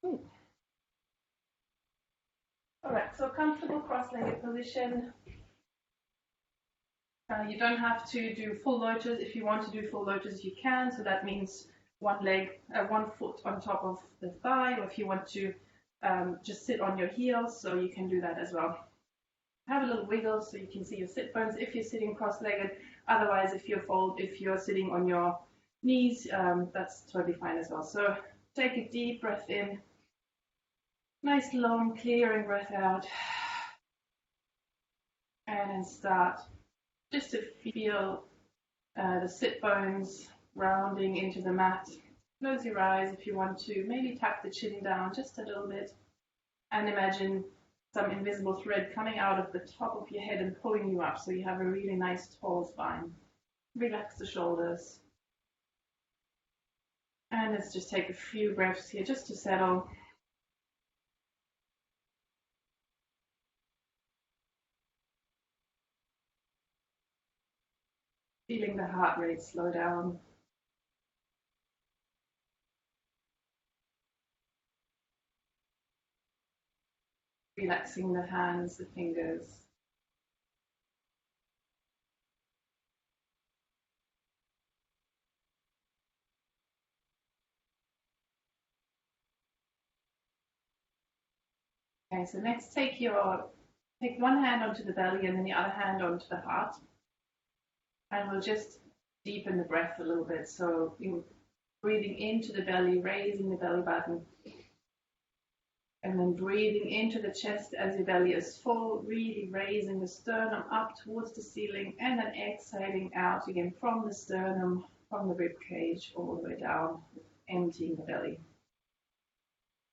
Ooh. All right, so comfortable cross-legged position. You don't have to do full lotus. If you want to do full lotus, you can. So that means one foot on top of the thigh, or if you want to just sit on your heels, so you can do that as well. Have a little wiggle so you can see your sit bones if you're sitting cross-legged. Otherwise, if you're sitting on your knees, that's totally fine as well. So take a deep breath in, nice long clearing breath out, and then start just to feel the sit bones rounding into the mat. Close your eyes if you want to. Maybe tap the chin down just a little bit, and imagine some invisible thread coming out of the top of your head and pulling you up, so you have a really nice tall spine. Relax the shoulders. And let's just take a few breaths here just to settle. Feeling the heart rate slow down. Relaxing the hands, the fingers. Okay, so next take one hand onto the belly and then the other hand onto the heart. And we'll just deepen the breath a little bit. So you're breathing into the belly, raising the belly button. And then breathing into the chest as your belly is full, really raising the sternum up towards the ceiling, and then exhaling out again from the sternum, from the rib cage, all the way down, emptying the belly.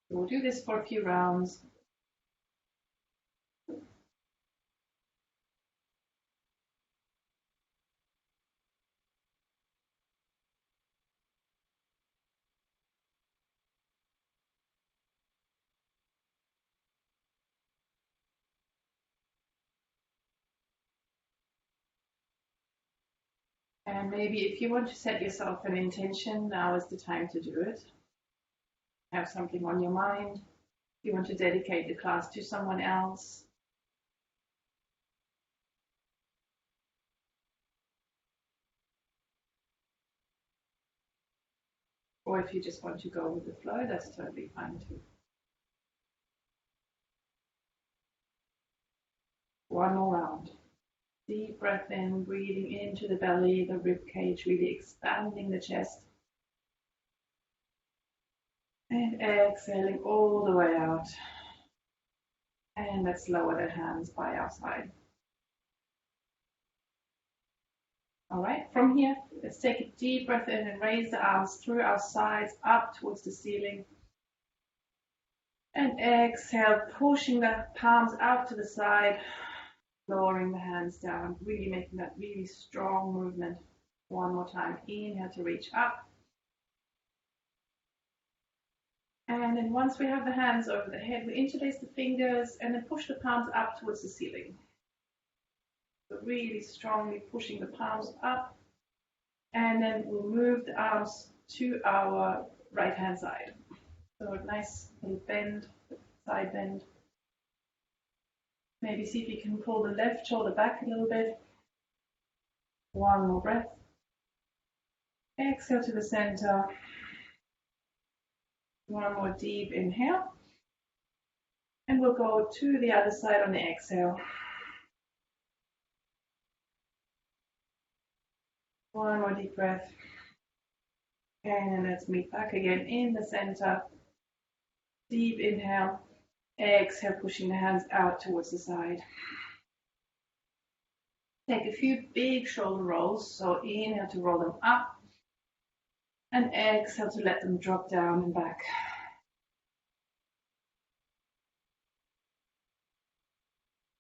So we'll do this for a few rounds. And maybe if you want to set yourself an intention, now is the time to do it. Have something on your mind. If you want to dedicate the class to someone else. Or if you just want to go with the flow, that's totally fine too. One more round. Deep breath in, breathing into the belly, the rib cage, really expanding the chest. And exhaling all the way out. And let's lower the hands by our side. All right, from here, let's take a deep breath in and raise the arms through our sides up towards the ceiling. And exhale, pushing the palms out to the side, lowering the hands down, really making that really strong movement. One more time. Inhale to reach up. And then once we have the hands over the head, we interlace the fingers and then push the palms up towards the ceiling. So really strongly pushing the palms up. And then we'll move the arms to our right hand side. So a nice little bend, side bend. Maybe see if you can pull the left shoulder back a little bit. One more breath. Exhale to the center. One more deep inhale. And we'll go to the other side on the exhale. One more deep breath. And let's meet back again in the center. Deep inhale. Exhale, pushing the hands out towards the side. Take a few big shoulder rolls. So inhale to roll them up. And exhale to let them drop down and back.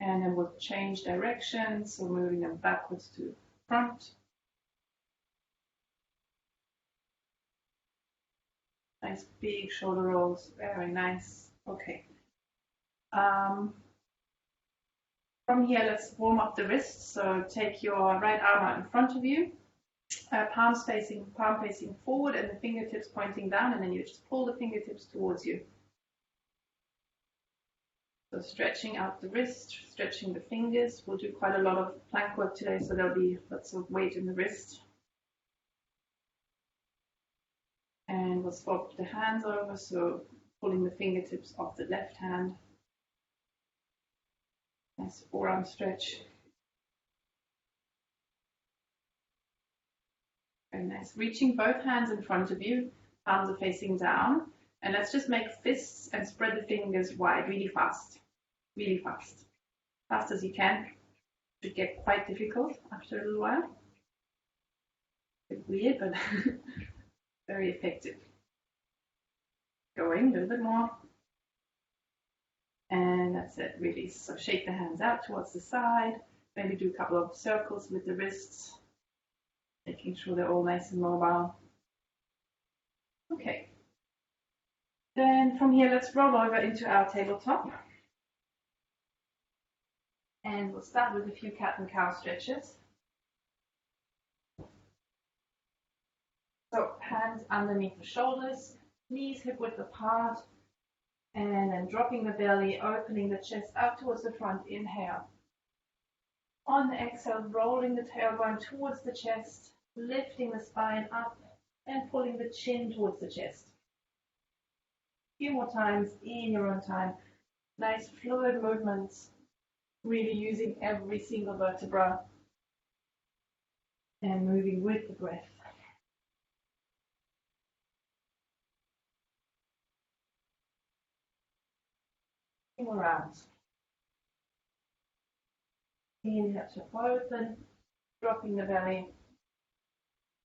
And then we'll change direction. So moving them backwards to front. Nice big shoulder rolls. Very nice. Okay. From here, let's warm up the wrists. So take your right arm out in front of you, palm facing forward, and the fingertips pointing down, and then you just pull the fingertips towards you. So stretching out the wrist, stretching the fingers. We'll do quite a lot of plank work today, so there'll be lots of weight in the wrist. And we'll swap the hands over, so pulling the fingertips off the left hand. Nice forearm stretch. Very nice. Reaching both hands in front of you, palms are facing down. And let's just make fists and spread the fingers wide really fast. Really fast. Fast as you can. It should get quite difficult after a little while. A bit weird, but very effective. Going a little bit more. And that's it, release. So shake the hands out towards the side. Maybe do a couple of circles with the wrists, making sure they're all nice and mobile. Okay. Then from here, let's roll over into our tabletop. And we'll start with a few cat and cow stretches. So hands underneath the shoulders, knees hip width apart, and then dropping the belly, opening the chest out towards the front, inhale. On the exhale, rolling the tailbone towards the chest, lifting the spine up and pulling the chin towards the chest. A few more times in your own time. Nice fluid movements, really using every single vertebra and moving with the breath. More rounds. Inhale to open, dropping the belly.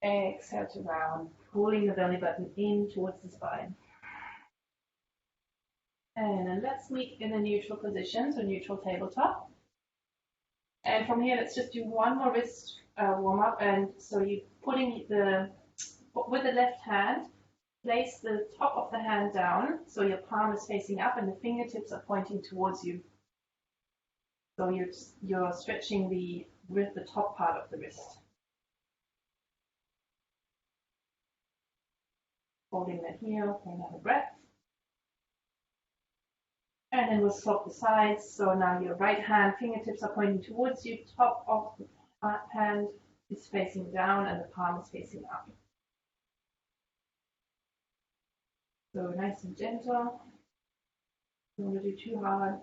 Exhale to round, pulling the belly button in towards the spine. And then let's meet in a neutral position, so neutral tabletop. And from here, let's just do one more wrist warm up. And so you're putting with the left hand, place the top of the hand down, so your palm is facing up and the fingertips are pointing towards you. So you're stretching the top part of the wrist. Holding that here for another breath. And then we'll swap the sides. So now your right hand fingertips are pointing towards you, top of the hand is facing down and the palm is facing up. So nice and gentle. Don't want to do too hard.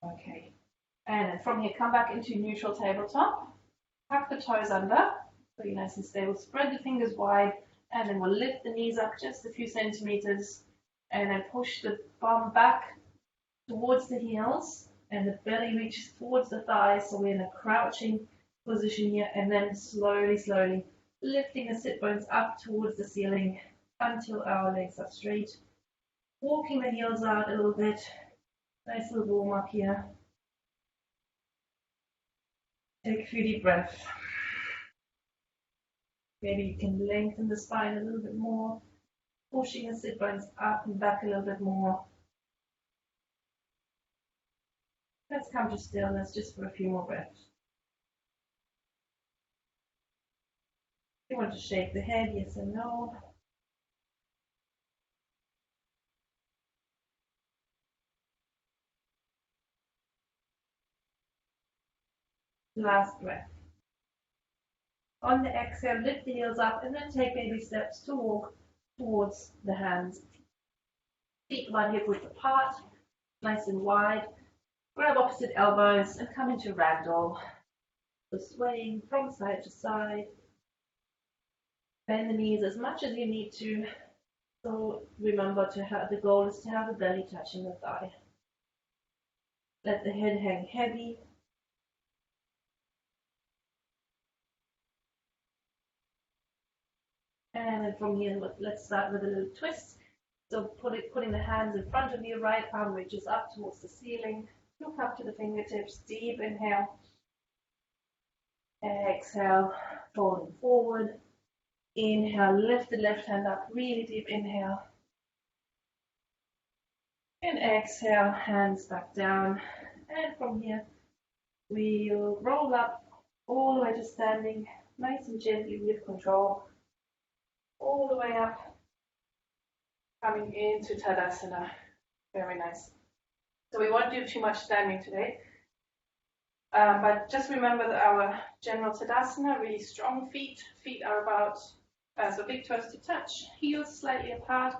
Okay. And then from here, come back into neutral tabletop. Tuck the toes under, so you're nice and stable. Spread the fingers wide, and then we'll lift the knees up just a few centimeters, and then push the bum back towards the heels, and the belly reaches towards the thighs, so we're in a crouching position here, and then slowly, slowly lifting the sit bones up towards the ceiling until our legs are straight. Walking the heels out a little bit. Nice little warm up here. Take a few deep breaths. Maybe you can lengthen the spine a little bit more, pushing the sit bones up and back a little bit more. Let's come to stillness just for a few more breaths. You want to shake the head, yes and no. Last breath. On the exhale, lift the heels up and then take baby steps to walk towards the hands. Feet wide hip width apart, nice and wide. Grab opposite elbows and come into ragdoll. So swaying from side to side. Bend the knees as much as you need to. So remember the goal is to have the belly touching the thigh. Let the head hang heavy. And then from here, let's start with a little twist. So putting the hands in front of you, right arm reaches up towards the ceiling. Look up to the fingertips, deep inhale. Exhale, folding forward. Inhale, lift the left hand up, really deep inhale. And exhale, hands back down. And from here, we'll roll up all the way to standing, nice and gently with control. All the way up coming into Tadasana. Very nice. So we won't do too much standing today, but just remember that our general Tadasana, really strong feet. Feet are about, so big toes to touch, heels slightly apart,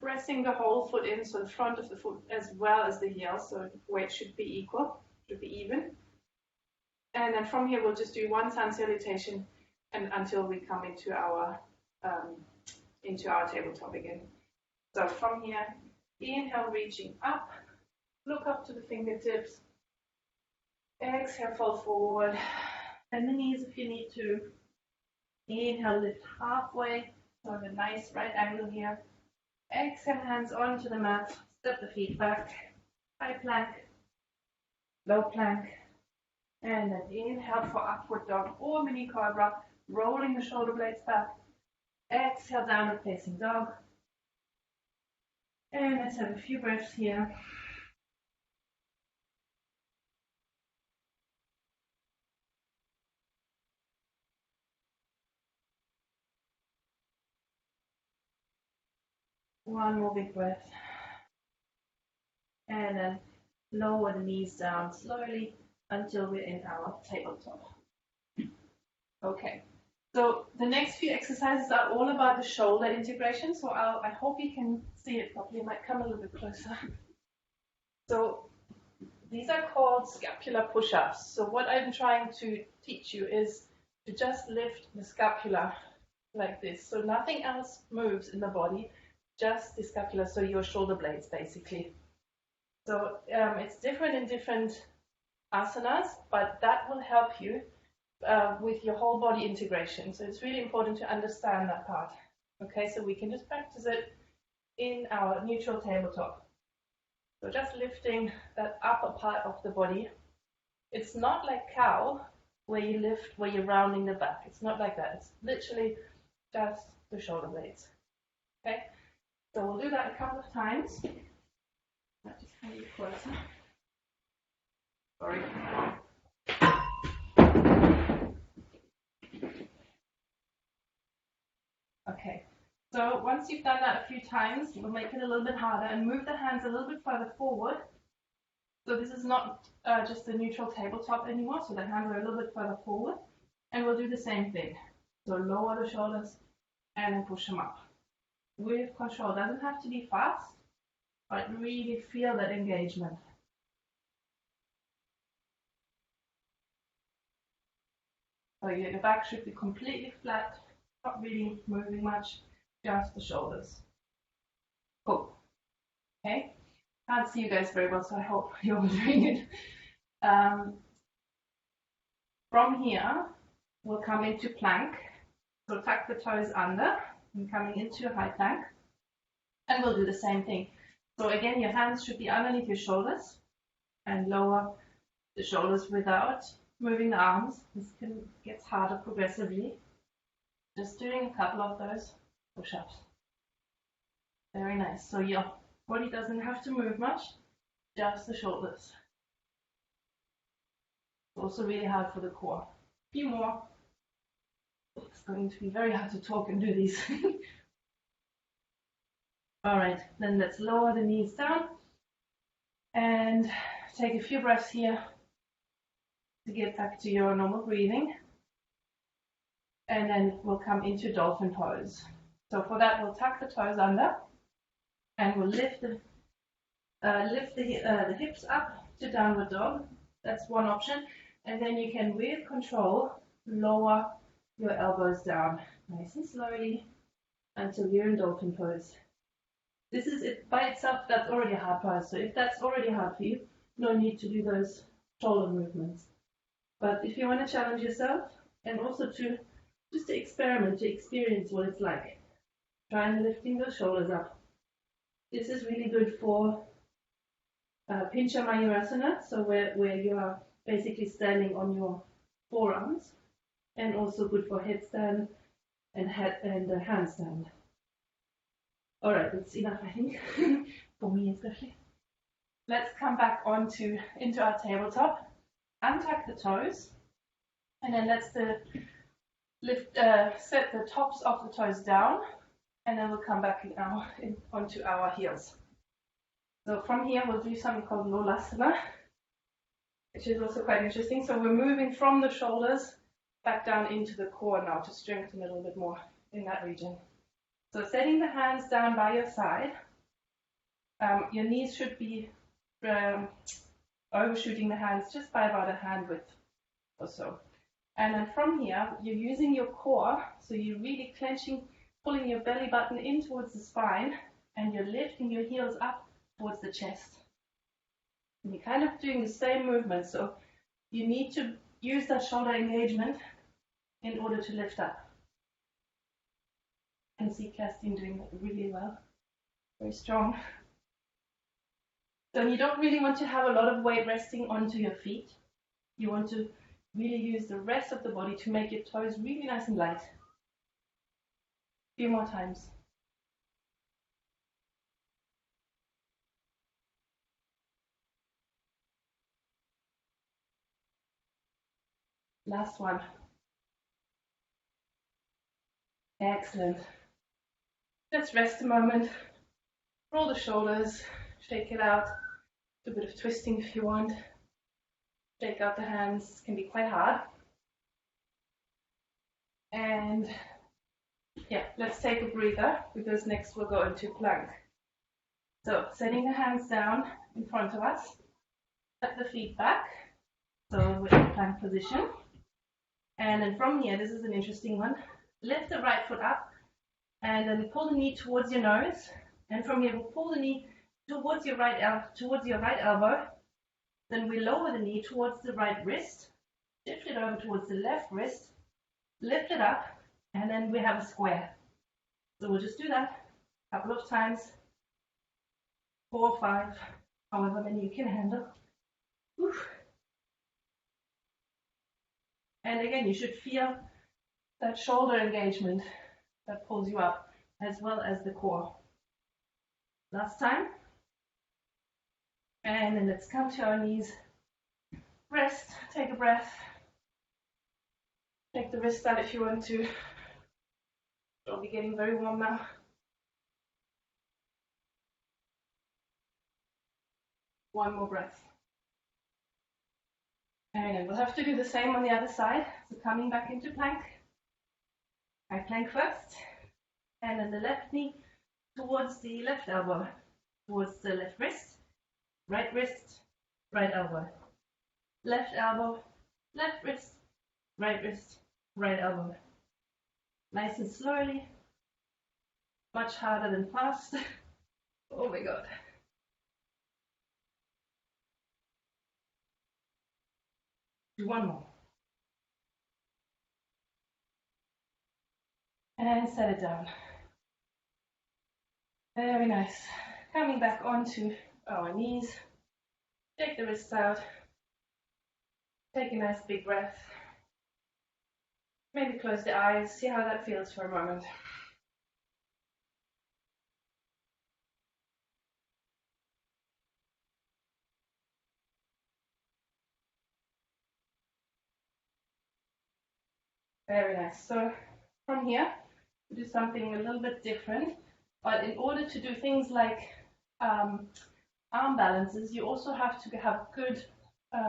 pressing the whole foot in, so the front of the foot as well as the heel, so weight should be equal, should be even. And then from here we'll just do one sun salutation and until we come into our tabletop again. So from here, inhale, reaching up, look up to the fingertips, exhale, fall forward, bend the knees if you need to. Inhale, lift halfway, so a nice right angle here. Exhale, hands onto the mat, step the feet back, high plank, low plank, and then inhale for upward dog or mini cobra, rolling the shoulder blades back. Exhale, downward facing dog. And let's have a few breaths here. One more big breath. And then lower the knees down slowly until we're in our tabletop. Okay, so the next few exercises are all about the shoulder integration. So I hope you can see it properly. I might come a little bit closer. So these are called scapular push-ups. So what I'm trying to teach you is to just lift the scapula like this. So nothing else moves in the body, just the scapula, so your shoulder blades basically. So it's different in different asanas, but that will help you with your whole body integration. So it's really important to understand that part. Okay, so we can just practice it in our neutral tabletop. So just lifting that upper part of the body. It's not like cow, where you lift, where you're rounding the back. It's not like that. It's literally just the shoulder blades. Okay, so we'll do that a couple of times. I'll just come a little closer. Sorry. Okay, so once you've done that a few times, we'll make it a little bit harder and move the hands a little bit further forward. So this is not just a neutral tabletop anymore, so the hands are a little bit further forward. And we'll do the same thing. So lower the shoulders and then push them up. With control, doesn't have to be fast, but really feel that engagement. So your back should be completely flat, not really moving much, just the shoulders. Cool. Okay. Can't see you guys very well, so I hope you're all doing it. From here, we'll come into plank. So tuck the toes under and coming into a high plank. And we'll do the same thing. So again, your hands should be underneath your shoulders and lower the shoulders without moving the arms. This gets harder progressively. Just doing a couple of those push-ups. Very nice. So your body doesn't have to move much, just the shoulders. Also really hard for the core. A few more. It's going to be very hard to talk and do these. All right, then let's lower the knees down and take a few breaths here to get back to your normal breathing. And then we'll come into dolphin pose. So for that, we'll tuck the toes under and we'll lift the hips up to downward dog. That's one option. And then you can, with control, lower your elbows down nice and slowly until you're in dolphin pose. This is it by itself, that's already a hard pose. So if that's already hard for you, no need to do those shoulder movements. But if you want to challenge yourself and also to just to experiment, to experience what it's like, try and lifting those shoulders up. This is really good for Pincha Mayurasana, so where you are basically standing on your forearms, and also good for headstand and handstand. All right, that's enough, I think, for me especially. Let's come back into our tabletop. Untuck the toes, and then let's set the tops of the toes down and then we'll come back onto our heels. So from here, we'll do something called Lolasana, which is also quite interesting. So we're moving from the shoulders back down into the core now to strengthen a little bit more in that region. So setting the hands down by your side, your knees should be overshooting the hands just by about a hand width or so. And then from here, you're using your core, so you're really clenching, pulling your belly button in towards the spine, and you're lifting your heels up towards the chest. And you're kind of doing the same movement, so you need to use that shoulder engagement in order to lift up. I can see Kerstin doing that really well, very strong. So you don't really want to have a lot of weight resting onto your feet. You want to really use the rest of the body to make your toes really nice and light. A few more times. Last one. Excellent. Let's rest a moment. Roll the shoulders, shake it out. Do a bit of twisting if you want. Shake out the hands, it can be quite hard. And yeah, let's take a breather because next we'll go into plank. So setting the hands down in front of us, set the feet back, so we're in plank position. And then from here, this is an interesting one, lift the right foot up and then pull the knee towards your nose. And from here, we'll pull the knee towards your right elbow. Then we lower the knee towards the right wrist, shift it over towards the left wrist, lift it up, and then we have a square. So we'll just do that a couple of times, 4 or 5, however many you can handle. Oof. And again, you should feel that shoulder engagement that pulls you up, as well as the core. Last time. And then let's come to our knees. Rest, take a breath. Take the wrist out if you want to. Don't be getting very warm now. One more breath. And then we'll have to do the same on the other side. So coming back into plank. High plank first. And then the left knee towards the left elbow, towards the left wrist, right elbow. Left elbow, left wrist, right elbow. Nice and slowly. Much harder than fast. Oh my God. Do one more. And set it down. Very nice. Coming back onto our knees. Take the wrists out. Take a nice big breath. Maybe close the eyes. See how that feels for a moment. Very nice. So from here, we do something a little bit different. But in order to do things like arm balances, you also have to have good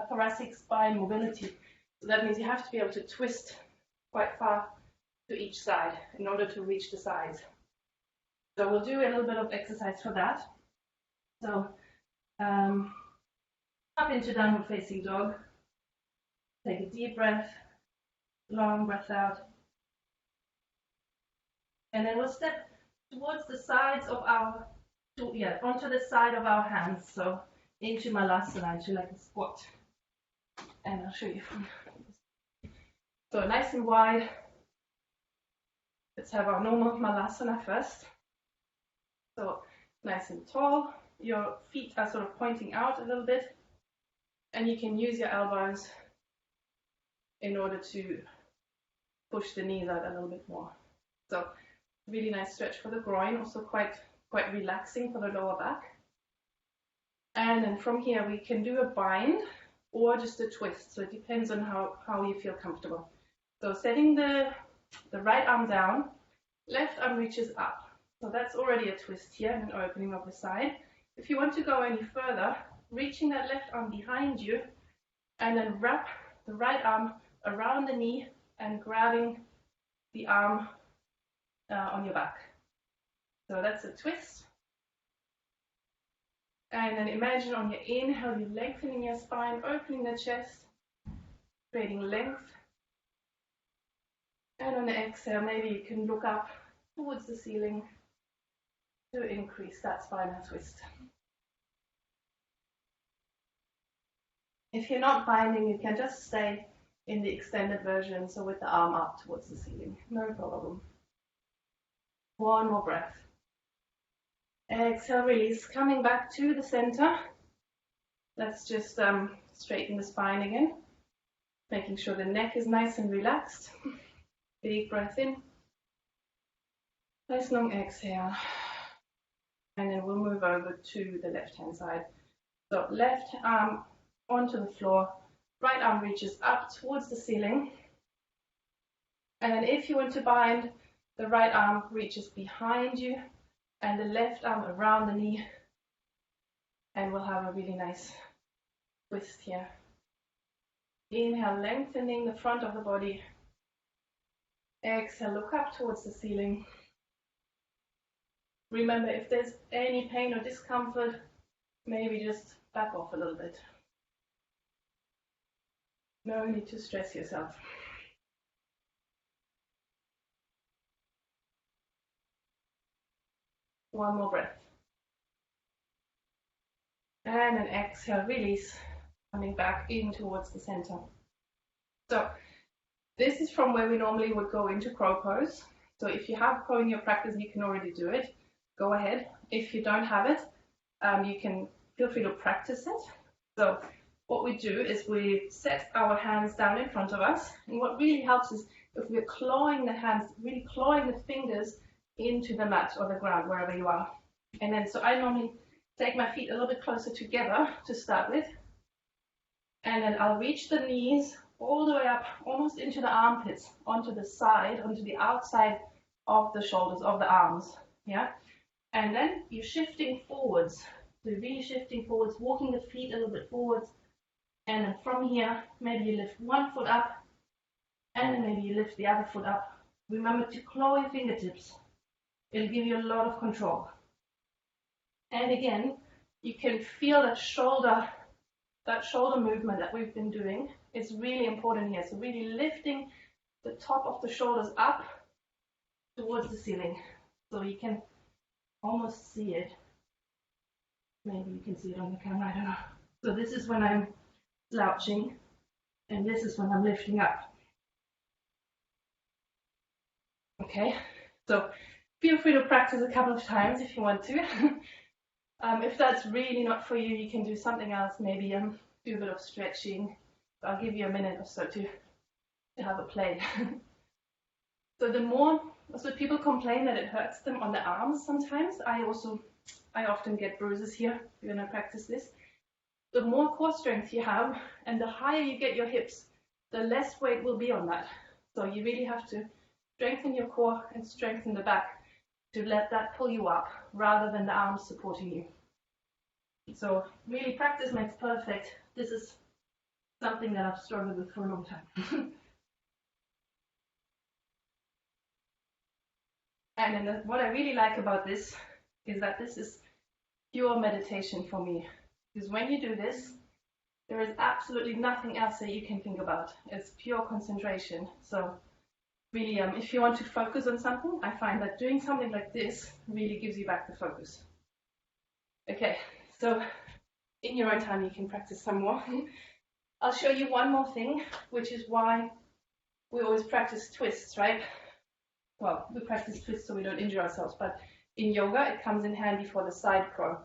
thoracic spine mobility. So that means you have to be able to twist quite far to each side in order to reach the sides. So we'll do a little bit of exercise for that. So up into downward facing dog. Take a deep breath, long breath out. And then we'll step towards the sides of onto the side of our hands. So into Malasana, into like a squat. And I'll show you from so nice and wide. Let's have our normal Malasana first. So nice and tall. Your feet are sort of pointing out a little bit. And you can use your elbows in order to push the knees out a little bit more. So really nice stretch for the groin, also quite relaxing for the lower back. And then from here we can do a bind or just a twist. So it depends on how you feel comfortable. So setting the right arm down, left arm reaches up. So that's already a twist here and an opening of the side. If you want to go any further, reaching that left arm behind you and then wrap the right arm around the knee and grabbing the arm on your back. So that's a twist. And then imagine on your inhale, you're lengthening your spine, opening the chest, creating length. And on the exhale, maybe you can look up towards the ceiling to increase that spinal twist. If you're not binding, you can just stay in the extended version, so with the arm up towards the ceiling, no problem. One more breath. Exhale, release, coming back to the center. Let's just straighten the spine again, making sure the neck is nice and relaxed. Big breath in. Nice long exhale. And then we'll move over to the left-hand side. So left arm onto the floor, right arm reaches up towards the ceiling. And then if you want to bind, the right arm reaches behind you and the left arm around the knee. And we'll have a really nice twist here. Inhale, lengthening the front of the body. Exhale, look up towards the ceiling. Remember, if there's any pain or discomfort, maybe just back off a little bit. No need to stress yourself. One more breath. And an exhale, release, coming back in towards the center. So this is from where we normally would go into crow pose. So if you have crow in your practice, you can already do it. Go ahead. If you don't have it, you can feel free to practice it. So what we do is we set our hands down in front of us. And what really helps is if we're clawing the hands, really clawing the fingers into the mat or the ground, wherever you are. And then, so I normally take my feet a little bit closer together to start with. And then I'll reach the knees all the way up, almost into the armpits, onto the side, onto the outside of the shoulders, of the arms. Yeah. And then you're shifting forwards. So you're really shifting forwards, walking the feet a little bit forwards. And then from here, maybe you lift one foot up, and then maybe you lift the other foot up. Remember to claw your fingertips. It'll give you a lot of control. And again, you can feel that shoulder movement that we've been doing is really important here. So really lifting the top of the shoulders up towards the ceiling. So you can almost see it. Maybe you can see it on the camera, I don't know. So this is when I'm slouching, and this is when I'm lifting up. Okay, so feel free to practice a couple of times if you want to. If that's really not for you, you can do something else, maybe do a bit of stretching. I'll give you a minute or so to have a play. So people complain that it hurts them on the arms sometimes. I often get bruises here when I practice this. The more core strength you have and the higher you get your hips, the less weight will be on that. So you really have to strengthen your core and strengthen the back to let that pull you up rather than the arms supporting you. So really practice makes perfect. This is something that I've struggled with for a long time. And then what I really like about this is that this is pure meditation for me. Because when you do this, there is absolutely nothing else that you can think about. It's pure concentration. So really, if you want to focus on something, I find that doing something like this really gives you back the focus. Okay, so in your own time, you can practice some more. I'll show you one more thing, which is why we always practice twists, right? Well, we practice twists so we don't injure ourselves, but in yoga, it comes in handy for the side crow.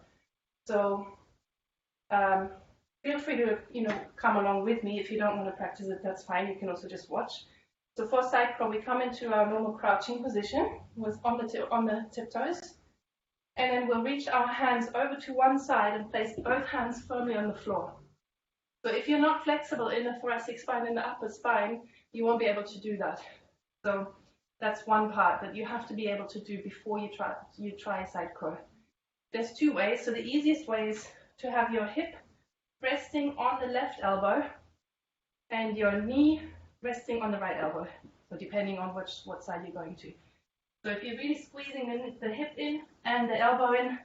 So feel free to, come along with me. If you don't want to practice it, that's fine. You can also just watch. So for side crow, we come into our normal crouching position on the tiptoes. And then we'll reach our hands over to one side and place both hands firmly on the floor. So if you're not flexible in the thoracic spine and the upper spine, you won't be able to do that. So That's one part that you have to be able to do before you try side crow. There's two ways. So the easiest way is to have your hip resting on the left elbow and your knee resting on the right elbow. So depending on what side you're going to. So if you're really squeezing the hip in and the elbow in,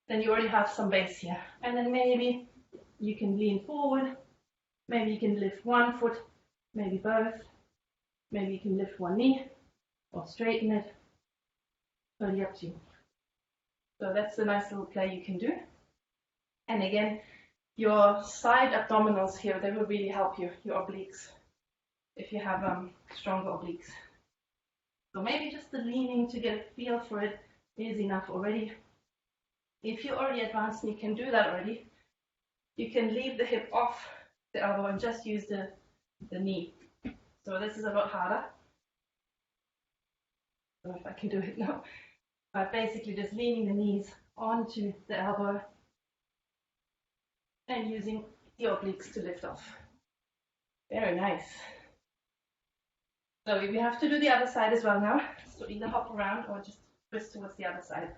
then you already have some base here. And then maybe you can lean forward. Maybe you can lift one foot, maybe both. Maybe you can lift one knee or straighten it. Totally up to you. So that's a nice little play you can do. And again, your side abdominals here, they will really help you, your obliques, if you have stronger obliques. So maybe just the leaning to get a feel for it is enough already. If you're already advanced and you can do that already, you can leave the hip off the elbow and just use the knee. So this is a lot harder. I don't know if I can do it now. But basically just leaning the knees onto the elbow and using the obliques to lift off. Very nice. So we have to do the other side as well now. So either hop around or just twist towards the other side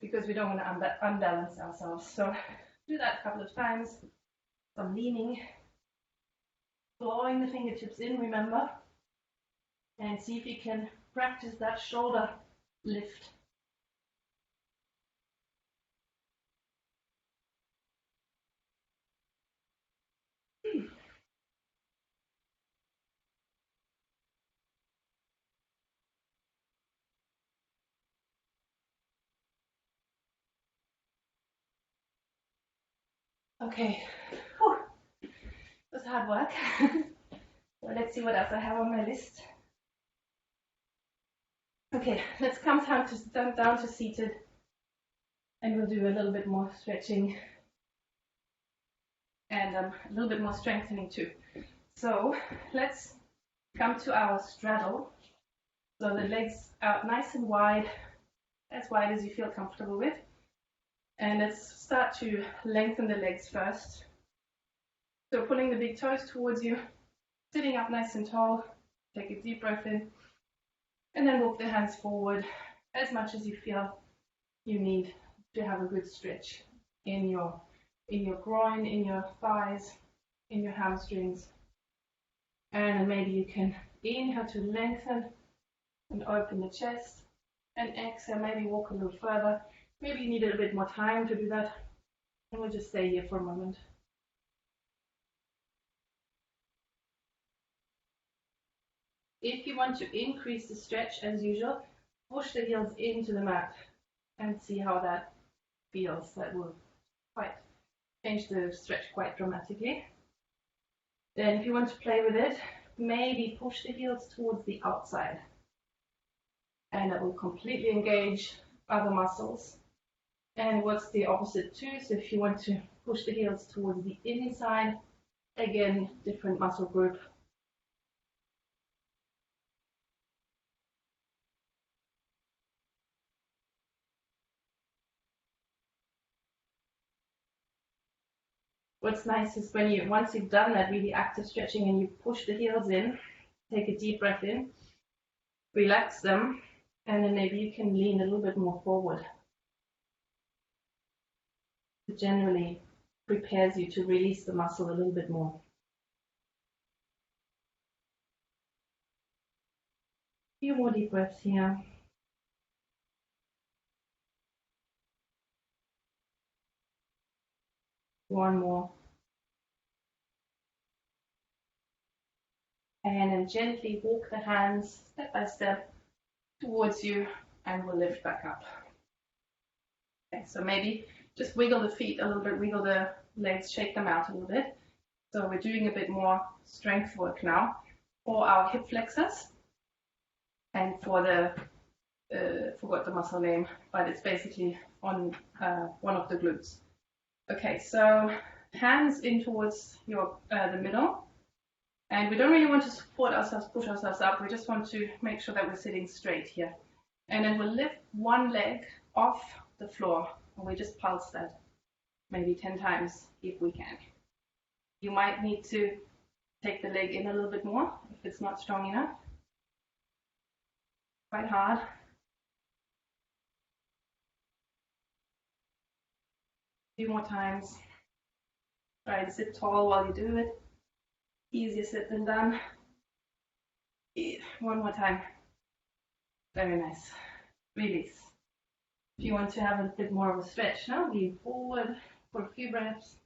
because we don't want to unbalance ourselves. So do that a couple of times. Some leaning, blowing the fingertips in, remember, and see if you can practice that shoulder lift. Okay, whew. It was hard work. Well, let's see what else I have on my list. Okay, let's come down to seated, and we'll do a little bit more stretching and a little bit more strengthening too. So let's come to our straddle. So the legs out nice and wide as you feel comfortable with. And let's start to lengthen the legs first. So pulling the big toes towards you, sitting up nice and tall, take a deep breath in, and then walk the hands forward as much as you feel you need to have a good stretch in your groin, in your thighs, in your hamstrings. And then maybe you can inhale to lengthen and open the chest, and exhale, maybe walk a little further. Maybe you need a little bit more time to do that, and we'll just stay here for a moment. If you want to increase the stretch, as usual, push the heels into the mat and see how that feels. That will quite change the stretch quite dramatically. Then if you want to play with it, maybe push the heels towards the outside. And that will completely engage other muscles. And what's the opposite too? So if you want to push the heels towards the inside, again, different muscle group. What's nice is once you've done that really active stretching and you push the heels in, take a deep breath in, relax them, and then maybe you can lean a little bit more forward. It generally prepares you to release the muscle a little bit more. A few more deep breaths here. One more. And then gently walk the hands step by step towards you, and we'll lift back up. Okay, so maybe just wiggle the feet a little bit, wiggle the legs, shake them out a little bit. So we're doing a bit more strength work now for our hip flexors and for the, forgot the muscle name, but it's basically on one of the glutes. Okay, so hands in towards your the middle. And we don't really want to support ourselves, push ourselves up. We just want to make sure that we're sitting straight here. And then we'll lift one leg off the floor. And we just pulse that maybe 10 times if we can. You might need to take the leg in a little bit more if it's not strong enough. quite hard. A few more times. Try to sit tall while you do it. Easier said than done. One more time. Very nice. Release. If you want to have a bit more of a stretch now, lean forward for a few breaths.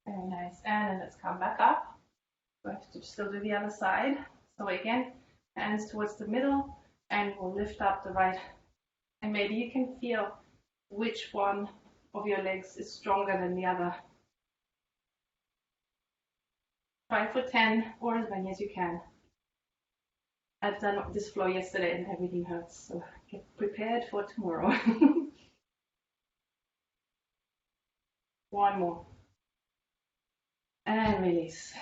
Very nice. And then let's come back up. We have to still do the other side. So again, hands towards the middle, and we'll lift up the right. And maybe you can feel which one of your legs is stronger than the other. Try for 10 or as many as you can. I've done this floor yesterday and everything hurts, so get prepared for tomorrow. One more. And release.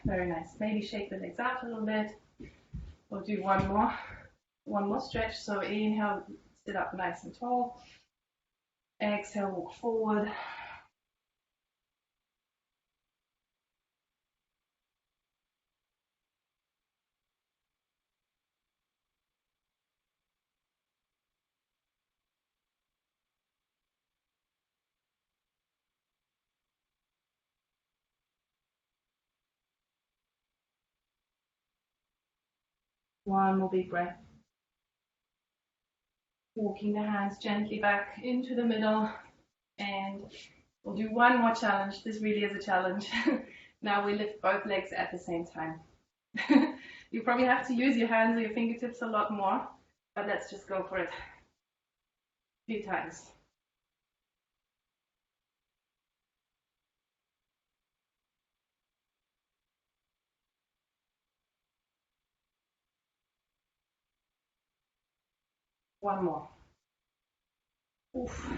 Very nice. Maybe shake the legs out a little bit. We'll do one more stretch. So inhale, sit up nice and tall. Exhale, walk forward. One more big breath. Walking the hands gently back into the middle, and we'll do one more challenge. This really is a challenge. Now we lift both legs at the same time. You probably have to use your hands or your fingertips a lot more, but let's just go for it. A few times. One more. Oof,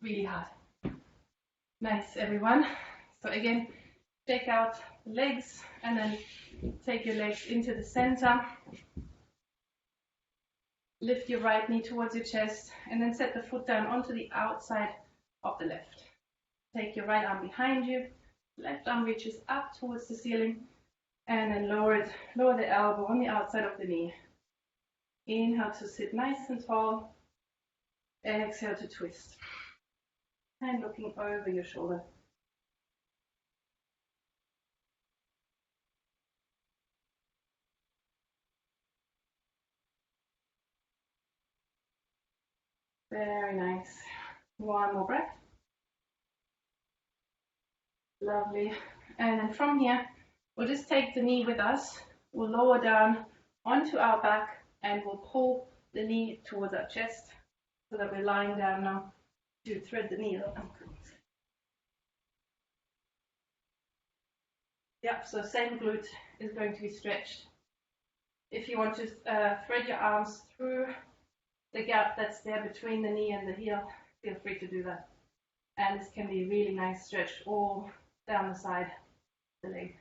really hard. Nice, everyone. So again, check out the legs and then take your legs into the center. Lift your right knee towards your chest and then set the foot down onto the outside of the left. Take your right arm behind you, left arm reaches up towards the ceiling, and then lower the elbow on the outside of the knee. Inhale to sit nice and tall. Exhale to twist. And looking over your shoulder. Very nice. One more breath. Lovely. And then from here, we'll just take the knee with us. We'll lower down onto our back and we'll pull the knee towards our chest so that we're lying down now to thread the needle. Yep, so same glute is going to be stretched. If you want to thread your arms through the gap that's there between the knee and the heel, feel free to do that. And this can be a really nice stretch all down the side of the leg,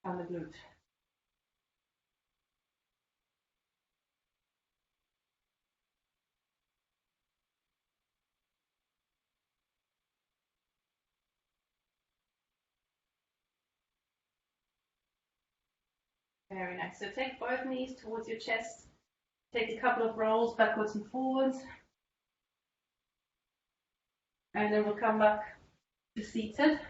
down the glute. Very nice. So take both knees towards your chest. Take a couple of rolls backwards and forwards. And then we'll come back to seated.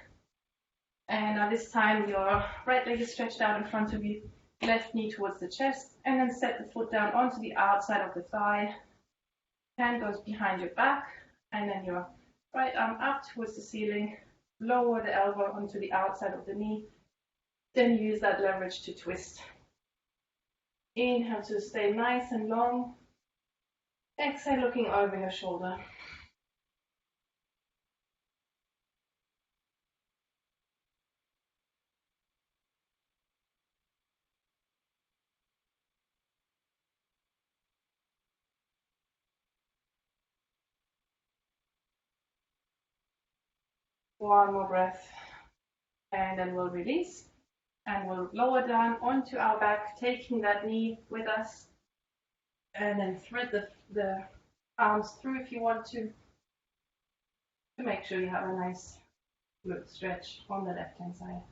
And now this time your right leg is stretched out in front of you, left knee towards the chest, and then set the foot down onto the outside of the thigh. Hand goes behind your back, and then your right arm up towards the ceiling. Lower the elbow onto the outside of the knee. Then use that leverage to twist. Inhale to stay nice and long. Exhale, looking over your shoulder. One more breath. And then we'll release. And we'll lower down onto our back, taking that knee with us. and then thread the arms through if you want to make sure you have a nice glute stretch on the left hand side.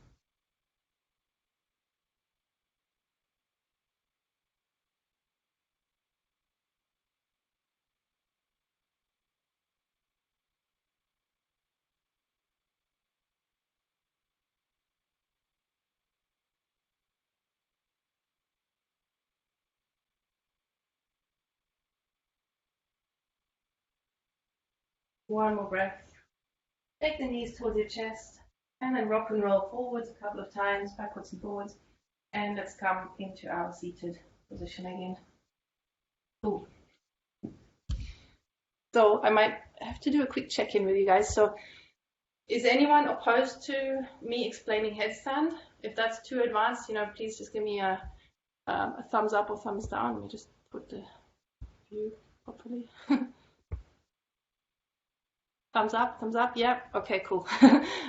One more breath. Take the knees towards your chest and then rock and roll forwards a couple of times, backwards and forwards. And let's come into our seated position again. Cool. So I might have to do a quick check-in with you guys. So is anyone opposed to me explaining headstand? If that's too advanced, please just give me a thumbs up or thumbs down. Let me just put the view properly. Thumbs up, yeah, okay, cool.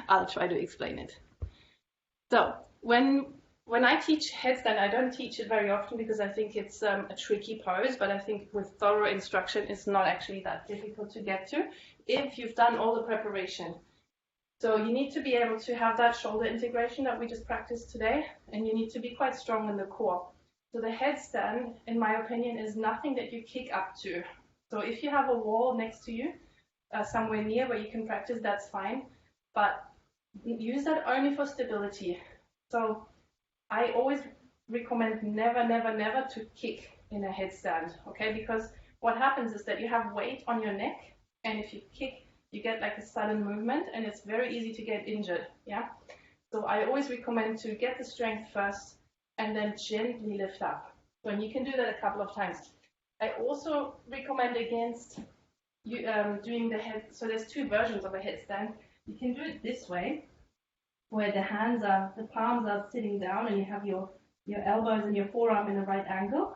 I'll try to explain it. So when I teach headstand, I don't teach it very often because I think it's a tricky pose, but I think with thorough instruction, it's not actually that difficult to get to if you've done all the preparation. So you need to be able to have that shoulder integration that we just practiced today, and you need to be quite strong in the core. So the headstand, in my opinion, is nothing that you kick up to. So if you have a wall next to you, somewhere near where you can practice, that's fine, but use that only for stability. So I always recommend never to kick in a headstand, okay? Because what happens is that you have weight on your neck, and if you kick, you get like a sudden movement, and it's very easy to get injured, yeah? So I always recommend to get the strength first, and then gently lift up. So you can do that a couple of times. I also recommend against doing the head, so there's two versions of a headstand. You can do it this way, where the palms are sitting down and you have your elbows and your forearm in a right angle.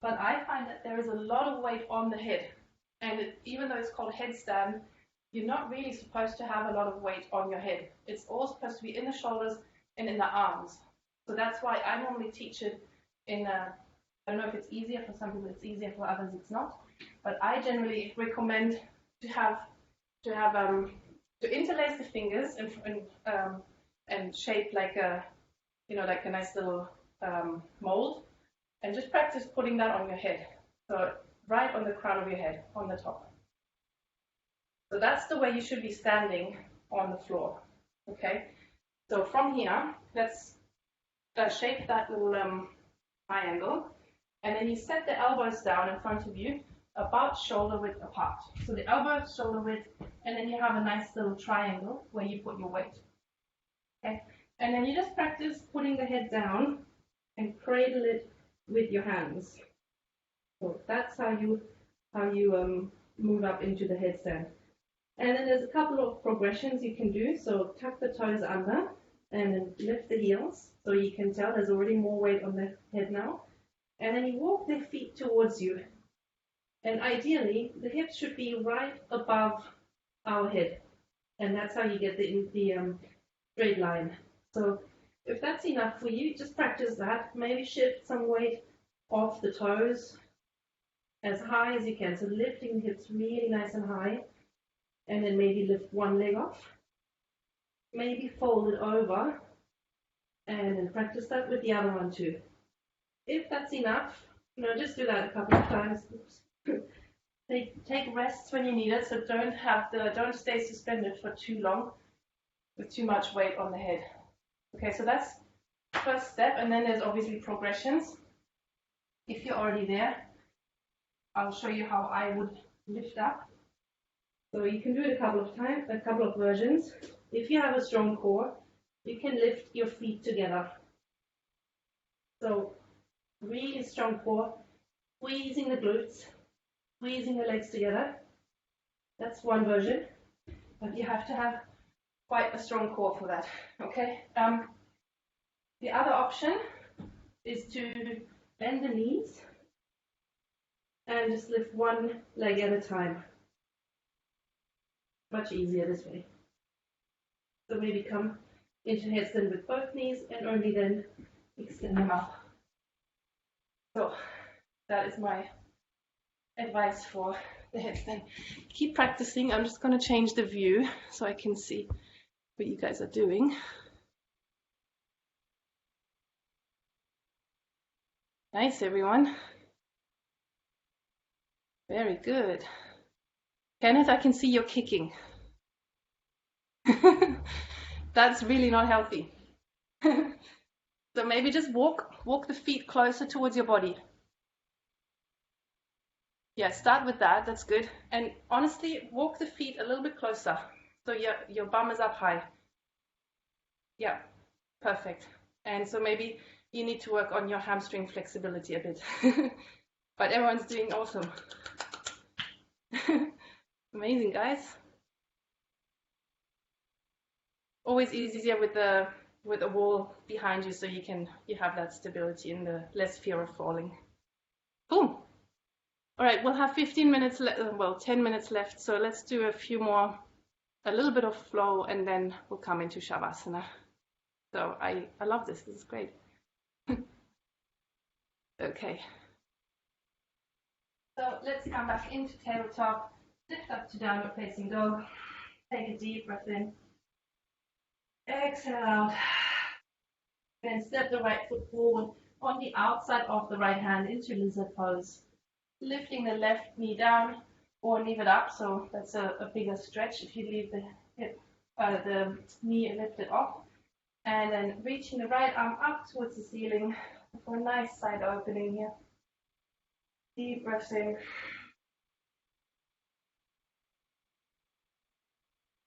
But I find that there is a lot of weight on the head. And even though it's called headstand, you're not really supposed to have a lot of weight on your head. It's all supposed to be in the shoulders and in the arms. So that's why I normally teach it in a, I don't know if it's easier for some people, it's easier for others, it's not. But I generally recommend to interlace the fingers and shape like a nice little mold, and just practice putting that on your head. So right on the crown of your head, on the top. So that's the way you should be standing on the floor. Okay. So from here, let's shape that little triangle, and then you set the elbows down in front of you, about shoulder width apart. So the elbow, shoulder width, and then you have a nice little triangle where you put your weight. Okay? And then you just practice putting the head down and cradle it with your hands. So that's how you move up into the headstand. And then there's a couple of progressions you can do. So tuck the toes under and then lift the heels. So you can tell there's already more weight on the head now. And then you walk the feet towards you. And ideally, the hips should be right above our head. And that's how you get the straight line. So if that's enough for you, just practice that. Maybe shift some weight off the toes as high as you can. So lifting the hips really nice and high. And then maybe lift one leg off. Maybe fold it over. And then practice that with the other one too. If that's enough, just do that a couple of times. Oops. Take rests when you need it, so don't stay suspended for too long with too much weight on the head. Okay, so that's the first step, and then there's obviously progressions. If you're already there, I'll show you how I would lift up. So you can do it a couple of times, a couple of versions. If you have a strong core, you can lift your feet together. So really strong core, squeezing the glutes, squeezing the legs together. That's one version, but you have to have quite a strong core for that, okay? The other option is to bend the knees and just lift one leg at a time. Much easier this way. So maybe come into headstand with both knees and only then extend them up. So that is my advice for the headstand. Keep practicing. I'm just going to change the view so I can see what you guys are doing. Nice, everyone. Very good. Kenneth, I can see you're kicking. That's really not healthy. So maybe just walk the feet closer towards your body. Yeah, start with that. That's good. And honestly, walk the feet a little bit closer. So your bum is up high. Yeah, perfect. And so maybe you need to work on your hamstring flexibility a bit. But everyone's doing awesome. Amazing, guys. Always easier with a wall behind you, so you have that stability and the less fear of falling. Cool. All right, we'll have 15 minutes well, 10 minutes left, so let's do a few more, a little bit of flow, and then we'll come into Shavasana. So I love this. This is great. Okay. So let's come back into tabletop, lift up to downward facing dog. Take a deep breath in. Exhale out. Then step the right foot forward on the outside of the right hand into lizard pose. Lifting the left knee down or leave it up, so that's a bigger stretch if you leave the the knee lifted off. And then reaching the right arm up towards the ceiling for a nice side opening here. Deep breaths in.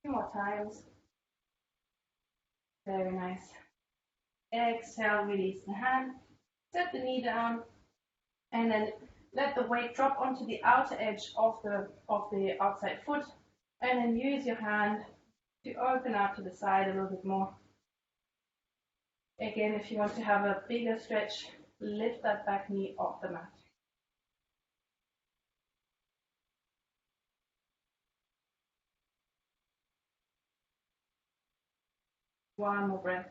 2 more times. Very nice. Exhale, release the hand. Set the knee down, and then let the weight drop onto the outer edge of the outside foot, and then use your hand to open out to the side a little bit more. Again, if you want to have a bigger stretch, lift that back knee off the mat. One more breath.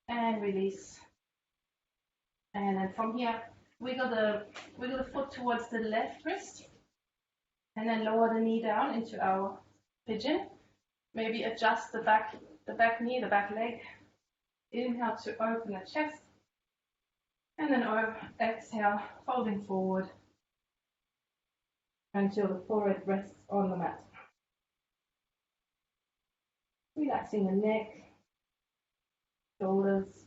And release. And then from here, wiggle the foot towards the left wrist. And then lower the knee down into our pigeon. Maybe adjust the back knee, the back leg. Inhale to open the chest. And then exhale, folding forward until the forehead rests on the mat. Relaxing the neck, shoulders.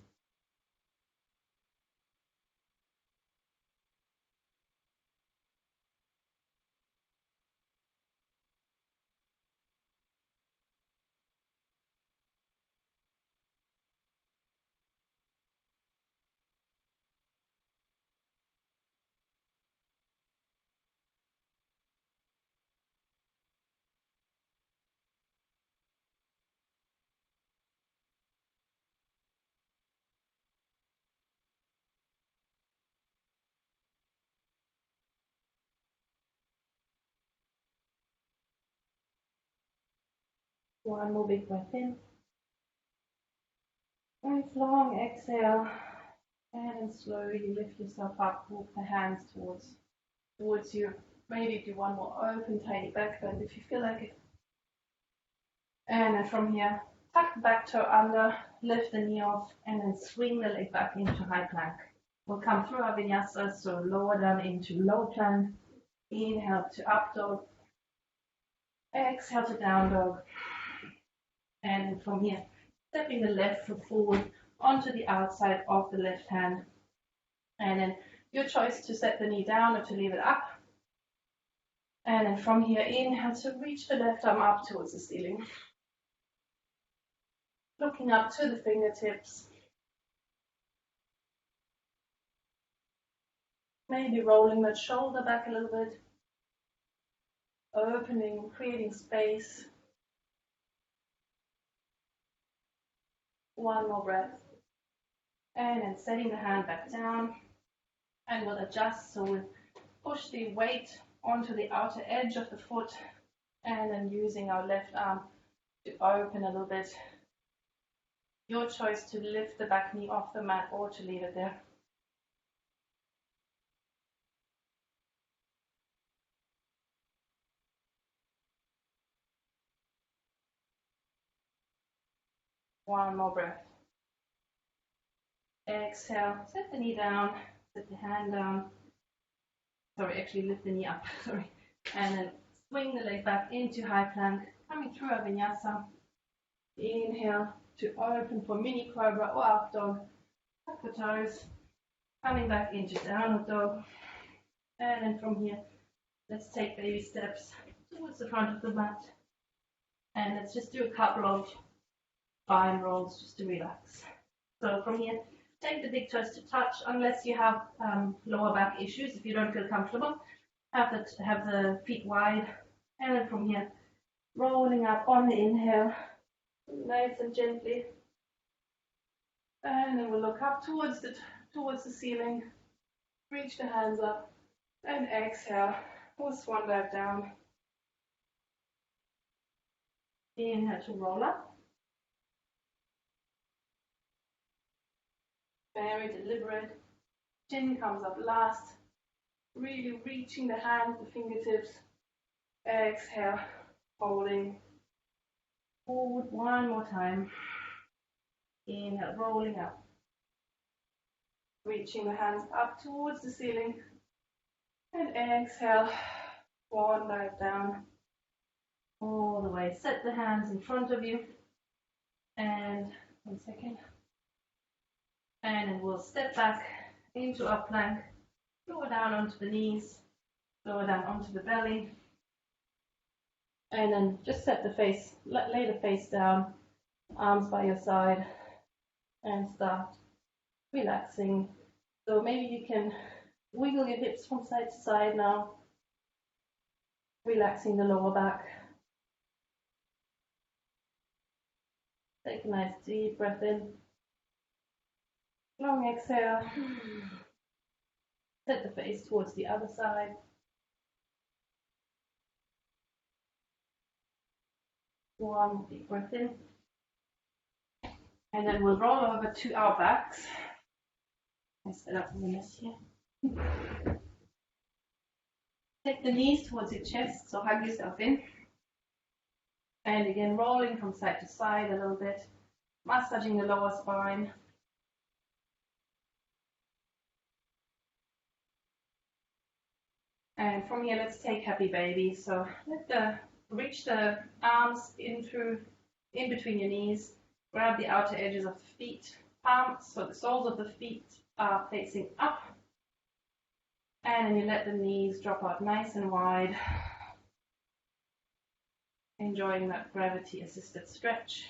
One more big breath in. Nice long exhale. And slowly lift yourself up, walk the hands towards you. Maybe do one more open, tiny back bend if you feel like it. And then from here, tuck the back toe under, lift the knee off, and then swing the leg back into high plank. We'll come through our vinyasa, so lower down into low plank. Inhale to up dog. Exhale to down dog. And from here, stepping the left foot forward onto the outside of the left hand. And then your choice to set the knee down or to leave it up. And then from here, inhale to reach the left arm up towards the ceiling. Looking up to the fingertips. Maybe rolling that shoulder back a little bit. Opening, creating space. One more breath. And then setting the hand back down. And we'll adjust, so we'll push the weight onto the outer edge of the foot, and then using our left arm to open a little bit. Your choice to lift the back knee off the mat or to leave it there. One more breath. Exhale, set the knee down, set the hand down. Sorry, actually lift the knee up, sorry. And then swing the leg back into high plank, coming through a vinyasa. Inhale to open for mini cobra or up dog. Tuck the toes, coming back into downward dog. And then from here, let's take baby steps towards the front of the mat. And let's just do a couple of spine rolls just to relax. So from here, take the big toes to touch, unless you have lower back issues. If you don't feel comfortable, have the feet wide. And then from here, rolling up on the inhale, nice and gently. And then we'll look up towards the ceiling, reach the hands up, and exhale. We'll swan dive down. Inhale to roll up. Very deliberate. Chin comes up last. Really reaching the hands, the fingertips. Exhale, holding. Forward one more time. Inhale, rolling up. Reaching the hands up towards the ceiling. And exhale, swan dive down. All the way. Set the hands in front of you. And 1 second. And then we'll step back into our plank. Lower down onto the knees. Lower down onto the belly. And then just set the face, lay the face down. Arms by your side. And start relaxing. So maybe you can wiggle your hips from side to side now. Relaxing the lower back. Take a nice deep breath in. Long exhale. Set the face towards the other side. One deep breath in. And then we'll roll over to our backs. I set up the mess here. Take the knees towards your chest, so hug yourself in. And again, rolling from side to side a little bit, massaging the lower spine. And from here, let's take happy baby. So reach the arms in between your knees. Grab the outer edges of the feet, palms, so the soles of the feet are facing up. And then you let the knees drop out nice and wide. Enjoying that gravity-assisted stretch.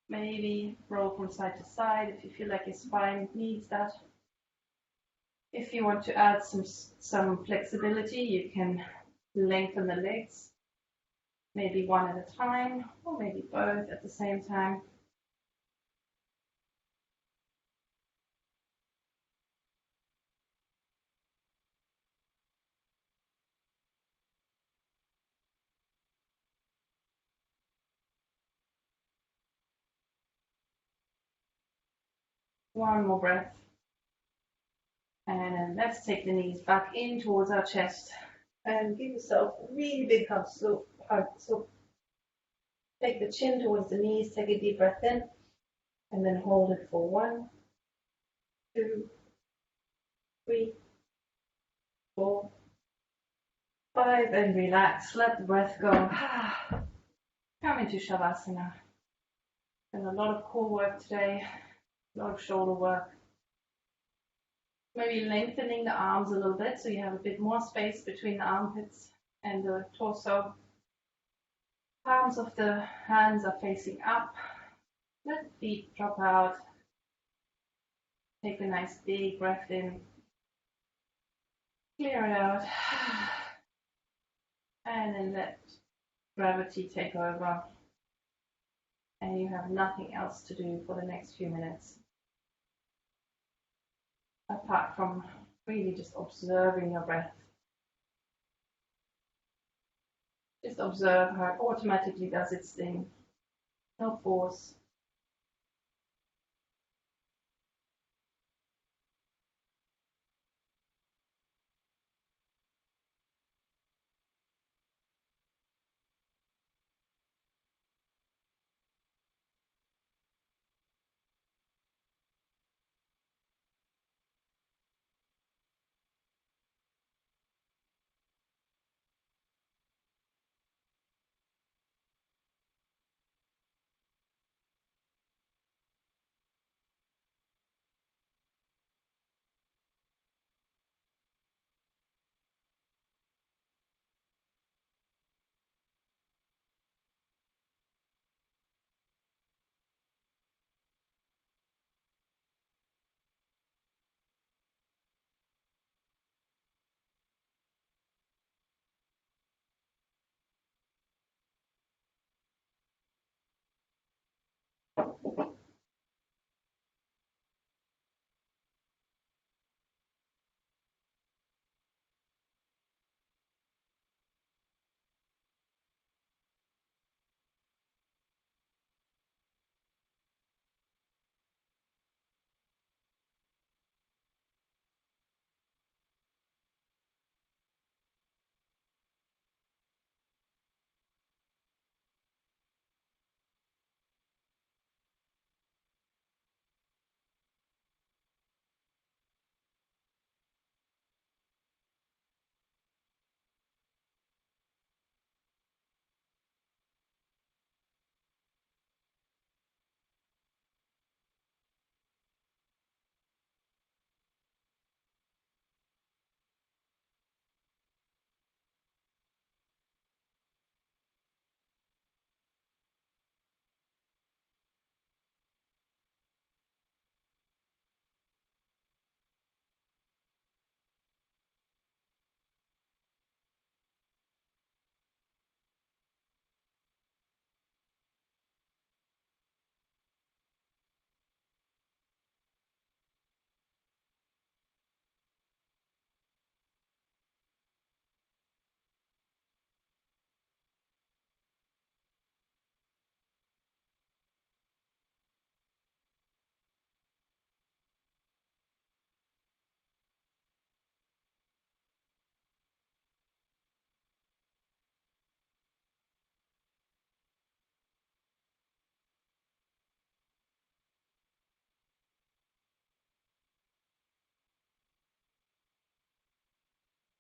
Maybe roll from side to side if you feel like your spine needs that. If you want to add some flexibility, you can lengthen the legs, maybe one at a time, or maybe both at the same time. One more breath. And then let's take the knees back in towards our chest and give yourself a really big hug. So take the chin towards the knees, take a deep breath in, and then hold it for 1, 2, 3, 4, 5, and relax. Let the breath go. Come into Shavasana. Done a lot of core work today, a lot of shoulder work. Maybe lengthening the arms a little bit so you have a bit more space between the armpits and the torso. Palms of the hands are facing up. Let the feet drop out. Take a nice big breath in. Clear it out. And then let gravity take over. And you have nothing else to do for the next few minutes, apart from really just observing your breath. Just observe how it automatically does its thing. No force.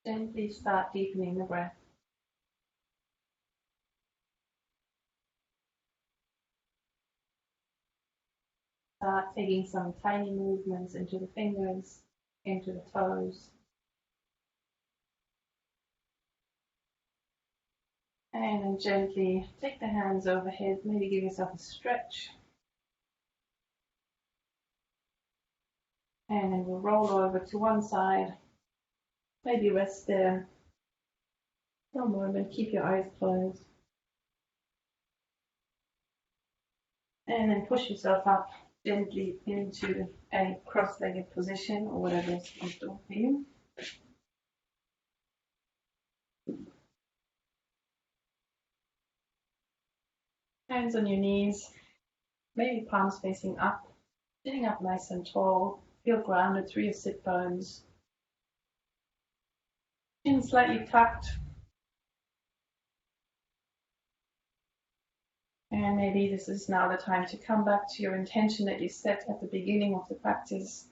Gently start deepening the breath. Start taking some tiny movements into the fingers, into the toes. And then gently take the hands overhead, maybe give yourself a stretch. And then we'll roll over to one side. Maybe rest there for a moment, keep your eyes closed. And then push yourself up gently into a cross-legged position or whatever is comfortable for you. Hands on your knees, maybe palms facing up, sitting up nice and tall. Feel grounded through your sit bones. Chin slightly tucked. And maybe this is now the time to come back to your intention that you set at the beginning of the practice.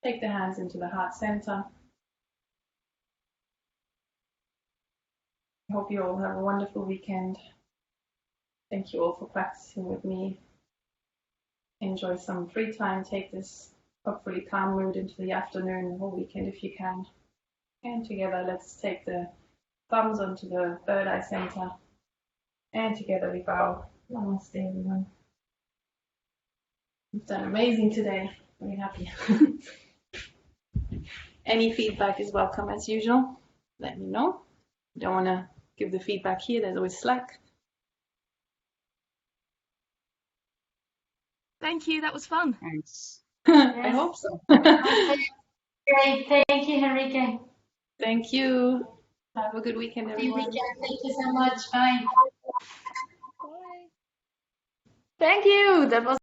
Take the hands into the heart center. I hope you all have a wonderful weekend. Thank you all for practicing with me. Enjoy some free time. Take this hopefully calm mood into the afternoon, the whole weekend if you can. And together, let's take the thumbs onto the third eye center. And together we bow. Namaste, everyone. You've done amazing today. Very happy. Any feedback is welcome as usual. Let me know. You don't want to give the feedback here, there's always Slack. Thank you, that was fun. Thanks. I hope so. Great, thank you, Henrique. Thank you. Have a good weekend, Happy everyone. weekend. Thank you so much. Bye. Bye. Thank you. That was